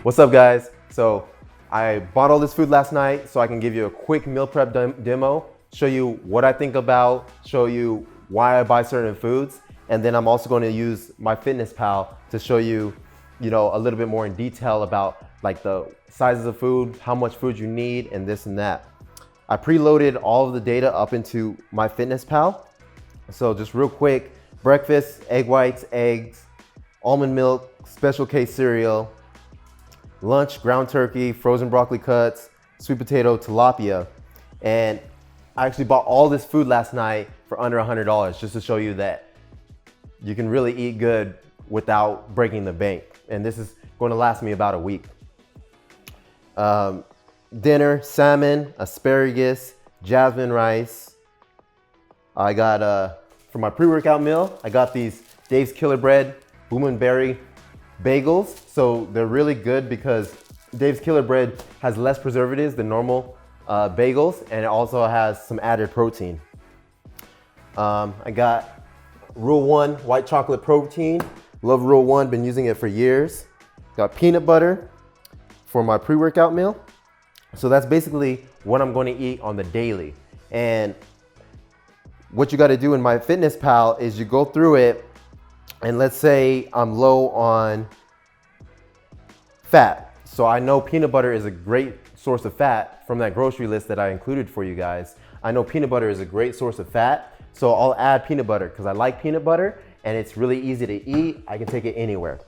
What's up, guys? So I bought all this food last night so I can give you a quick meal prep demo, show you what I think about, show you why I buy certain foods, and then I'm also going to use MyFitnessPal to show you, a little bit more in detail about like the sizes of food, how much food you need, and this and that. I preloaded all of the data up into MyFitnessPal. So just real quick, breakfast, egg whites, eggs, almond milk, Special K cereal, lunch, ground turkey, frozen broccoli cuts, sweet potato, tilapia. And I actually bought all this food last night for under $100 just to show you that you can really eat good without breaking the bank. And this is going to last me about a week. Dinner, salmon, asparagus, jasmine rice. I got, for my pre-workout meal, I got these Dave's Killer Bread Boom and Berry bagels. So they're really good because Dave's Killer Bread has less preservatives than normal bagels, and it also has some added protein. I got Rule 1 white chocolate protein. Love Rule 1, been using it for years. Got peanut butter for my pre-workout meal. So that's basically what I'm going to eat on the daily. And what you got to do in MyFitnessPal is you go through it, and let's say I'm low on fat. So I know peanut butter is a great source of fat from that grocery list that I included for you guys. I know peanut butter is a great source of fat, so I'll add peanut butter because I like peanut butter and it's really easy to eat. I can take it anywhere.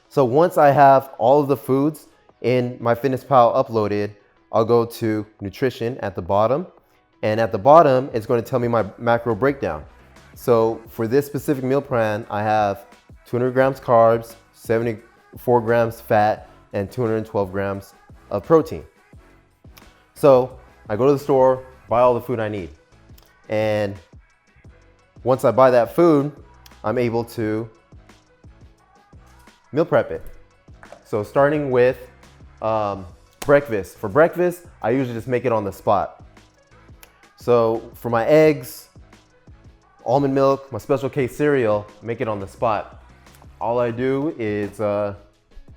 So once I have all of the foods in MyFitnessPal uploaded, I'll go to nutrition at the bottom, and at the bottom it's going to tell me my macro breakdown. So for this specific meal plan, I have 200 grams carbs, 74 grams fat, and 212 grams of protein. So I go to the store, buy all the food I need. And once I buy that food, I'm able to meal prep it. So starting with breakfast. For breakfast, I usually just make it on the spot. So for my eggs, almond milk, my Special K cereal, make it on the spot. All I do is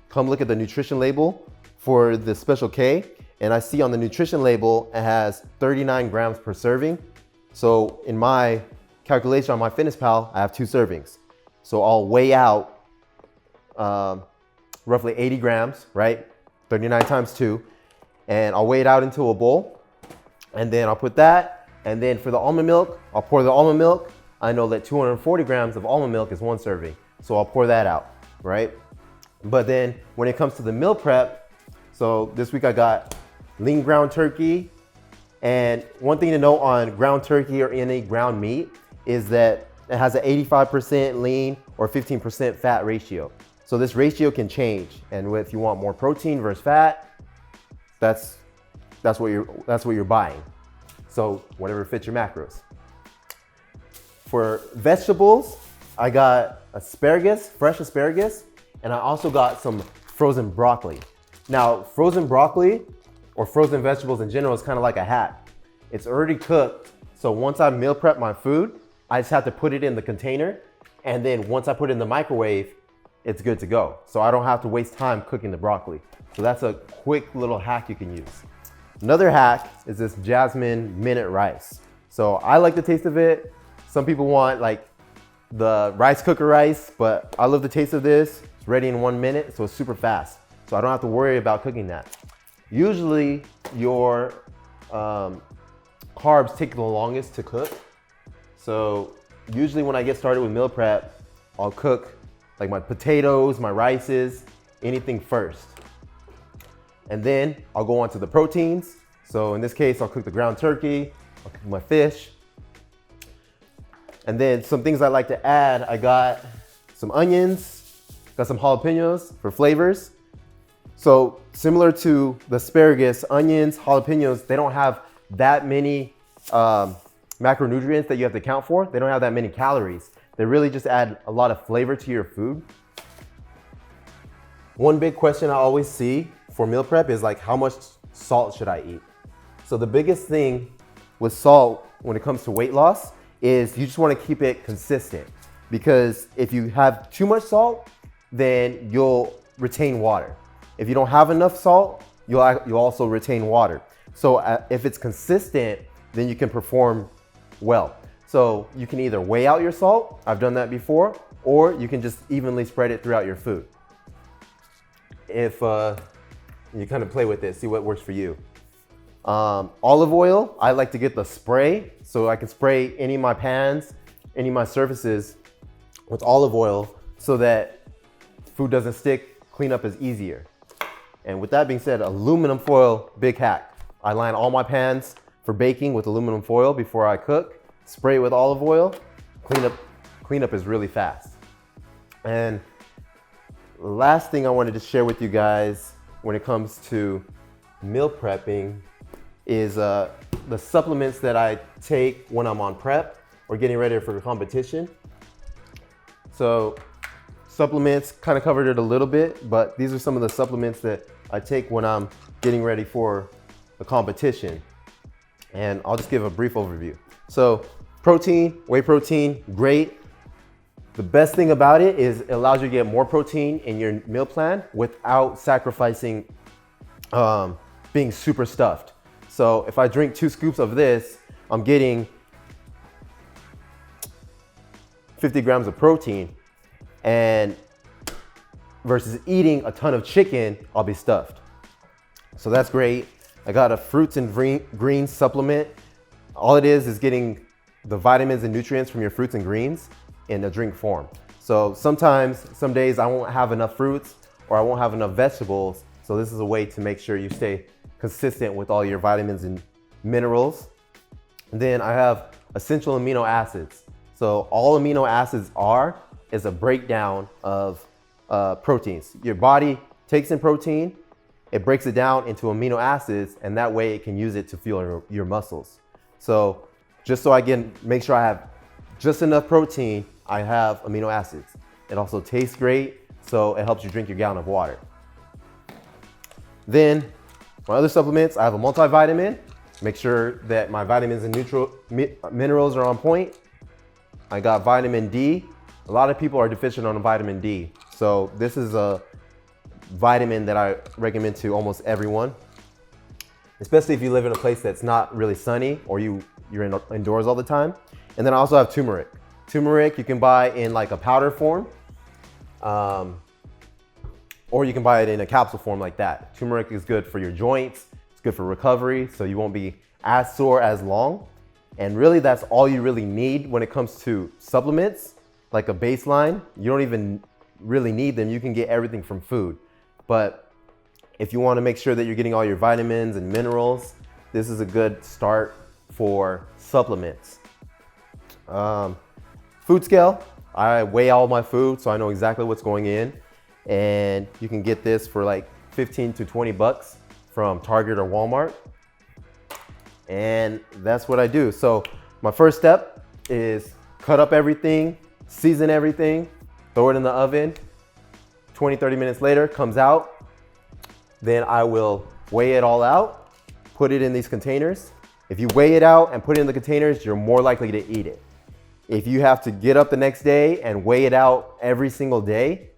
come look at the nutrition label for the Special K, and I see on the nutrition label it has 39 grams per serving. So in my calculation on MyFitnessPal, I have 2 servings. So I'll weigh out roughly 80 grams, right? 39 times 2, and I'll weigh it out into a bowl, and then I'll put that, and then for the almond milk, I'll pour the almond milk. I know that 240 grams of almond milk is 1 serving, so I'll pour that out, right? But then when it comes to the meal prep, so this week I got lean ground turkey. And one thing to note on ground turkey or any ground meat is that it has an 85% lean or 15% fat ratio. So this ratio can change. And if you want more protein versus fat, that's what you're buying. So whatever fits your macros. For vegetables, I got asparagus, fresh asparagus, and I also got some frozen broccoli. Now, frozen broccoli or frozen vegetables in general is kind of like a hack. It's already cooked, so once I meal prep my food, I just have to put it in the container, and then once I put it in the microwave, it's good to go. So I don't have to waste time cooking the broccoli. So that's a quick little hack you can use. Another hack is this jasmine minute rice. So I like the taste of it. Some people want like the rice cooker rice, but I love the taste of this. It's ready in 1 minute, so it's super fast. So I don't have to worry about cooking that. Usually your carbs take the longest to cook. So usually when I get started with meal prep, I'll cook like my potatoes, my rices, anything first. And then I'll go on to the proteins. So in this case, I'll cook the ground turkey, I'll cook my fish. And then some things I like to add, I got some onions, got some jalapenos for flavors. So similar to the asparagus, onions, jalapenos, they don't have that many macronutrients that you have to account for. They don't have that many calories. They really just add a lot of flavor to your food. One big question I always see for meal prep is like, how much salt should I eat? So the biggest thing with salt when it comes to weight loss is you just want to keep it consistent, because if you have too much salt, then you'll retain water. If you don't have enough salt, you'll also retain water. So if it's consistent, then you can perform well. So you can either weigh out your salt, I've done that before, or you can just evenly spread it throughout your food. If you kind of play with it, see what works for you. Olive oil, I like to get the spray, so I can spray any of my pans, any of my surfaces with olive oil so that food doesn't stick, cleanup is easier. And with that being said, aluminum foil, big hack. I line all my pans for baking with aluminum foil before I cook, spray it with olive oil, cleanup is really fast. And last thing I wanted to share with you guys when it comes to meal prepping is the supplements that I take when I'm on prep or getting ready for a competition. So supplements, kind of covered it a little bit, but these are some of the supplements that I take when I'm getting ready for a competition. And I'll just give a brief overview. So protein, whey protein, great. The best thing about it is it allows you to get more protein in your meal plan without sacrificing being super stuffed. So if I drink 2 scoops of this, I'm getting 50 grams of protein, and versus eating a ton of chicken, I'll be stuffed. So that's great. I got a fruits and greens supplement. All it is getting the vitamins and nutrients from your fruits and greens in a drink form. So sometimes, some days I won't have enough fruits or I won't have enough vegetables. So this is a way to make sure you stay consistent with all your vitamins and minerals. And then I have essential amino acids. So all amino acids is a breakdown of proteins. Your body takes in protein, it breaks it down into amino acids, and that way it can use it to fuel your muscles. So just so I can make sure I have just enough protein, I have amino acids. It also tastes great, so it helps you drink your gallon of water. Then my other supplements, I have a multivitamin. Make sure that my vitamins and minerals are on point. I got vitamin D. A lot of people are deficient on vitamin D. So this is a vitamin that I recommend to almost everyone, especially if you live in a place that's not really sunny or you're indoors all the time. And then I also have turmeric. Turmeric you can buy in like a powder form, or you can buy it in a capsule form like that. Turmeric is good for your joints. It's good for recovery, so you won't be as sore as long. And really that's all you really need when it comes to supplements, like a baseline. You don't even really need them. You can get everything from food. But if you want to make sure that you're getting all your vitamins and minerals, this is a good start for supplements. Food scale, I weigh all my food so I know exactly what's going in. And you can get this for like 15 to 20 bucks from Target or Walmart. And that's what I do. So my first step is cut up everything, season everything, throw it in the oven. 20, 30 minutes later, comes out. Then I will weigh it all out, put it in these containers. If you weigh it out and put it in the containers, you're more likely to eat it. If you have to get up the next day and weigh it out every single day,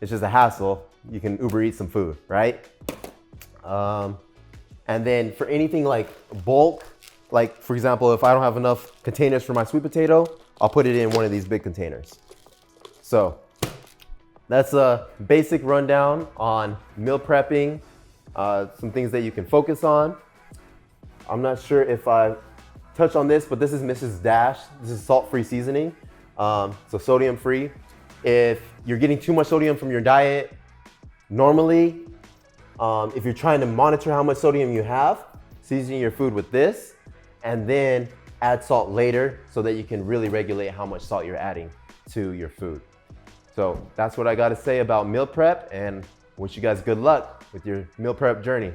it's just a hassle. You can Uber Eat some food, right? And then for anything like bulk, like for example, if I don't have enough containers for my sweet potato, I'll put it in one of these big containers. So that's a basic rundown on meal prepping, some things that you can focus on. I'm not sure if I touched on this, but this is Mrs. Dash. This is salt-free seasoning, so sodium-free. If you're getting too much sodium from your diet, normally, if you're trying to monitor how much sodium you have, season your food with this, and then add salt later so that you can really regulate how much salt you're adding to your food. So that's what I got to say about meal prep, and wish you guys good luck with your meal prep journey.